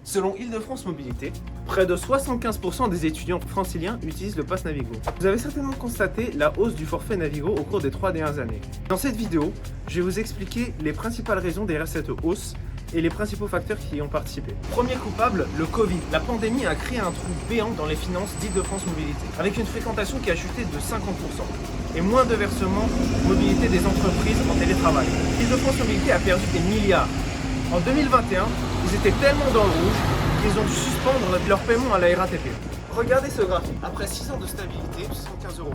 Selon Île-de-France Mobilité, près de 75% des étudiants franciliens utilisent le pass Navigo. Vous avez certainement constaté la hausse du forfait Navigo au cours des 3 dernières années. Dans cette vidéo, je vais vous expliquer les principales raisons derrière cette hausse et les principaux facteurs qui y ont participé. Premier coupable, le Covid. La pandémie a créé un trou béant dans les finances d'Île-de-France Mobilité, avec une fréquentation qui a chuté de 50% et moins de versements mobilité des entreprises en télétravail. Île-de-France Mobilité a perdu des milliards. En 2021, ils étaient tellement dans le rouge qu'ils ont dû suspendre leur paiement à la RATP. Regardez ce graphique. Après 6 ans de stabilité, 75,20 €,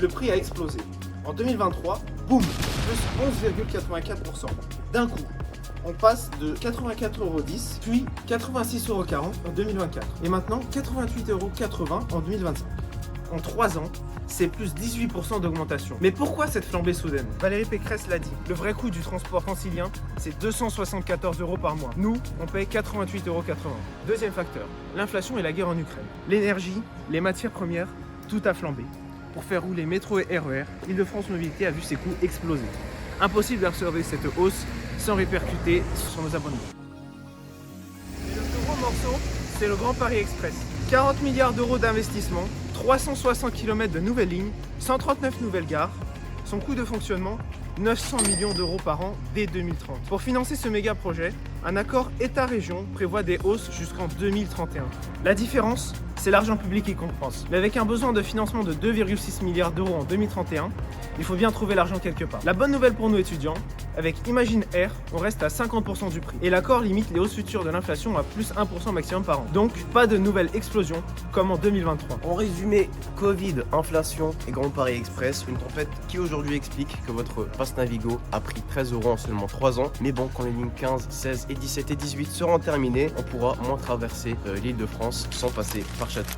le prix a explosé. En 2023, boum, plus 11,84%. D'un coup, on passe de 84,10 €, puis 86,40 € en 2024. Et maintenant, 88,80 € en 2025. En 3 ans, c'est plus 18% d'augmentation. Mais pourquoi cette flambée soudaine? Valérie Pécresse l'a dit, le vrai coût du transport francilien, c'est 274 € par mois. Nous, on paye 88,80 €. Deuxième facteur, l'inflation et la guerre en Ukraine. L'énergie, les matières premières, tout a flambé. Pour faire rouler métro et RER, Île-de-France Mobilité a vu ses coûts exploser. Impossible d'absorber cette hausse sans répercuter sur nos abonnements. Et le plus gros morceau, c'est le Grand Paris Express. 40 milliards d'euros d'investissement, 360 km de nouvelles lignes, 139 nouvelles gares. Son coût de fonctionnement, 900 millions d'euros par an dès 2030. Pour financer ce méga projet, un accord État-région prévoit des hausses jusqu'en 2031. La différence, c'est l'argent public qui compense. Mais avec un besoin de financement de 2,6 milliards d'euros en 2031, il faut bien trouver l'argent quelque part. La bonne nouvelle pour nous étudiants, avec Imagine Air, on reste à 50% du prix. Et l'accord limite les hausses futures de l'inflation à plus 1% maximum par an. Donc, pas de nouvelle explosion comme en 2023. En résumé, Covid, inflation et Grand Paris Express, une tempête qui aujourd'hui explique que votre pass Navigo a pris 13 € en seulement 3 ans. Mais bon, quand les lignes 15, 16 et 17 et 18 seront terminées, on pourra moins traverser l'Île-de-France sans passer par Château.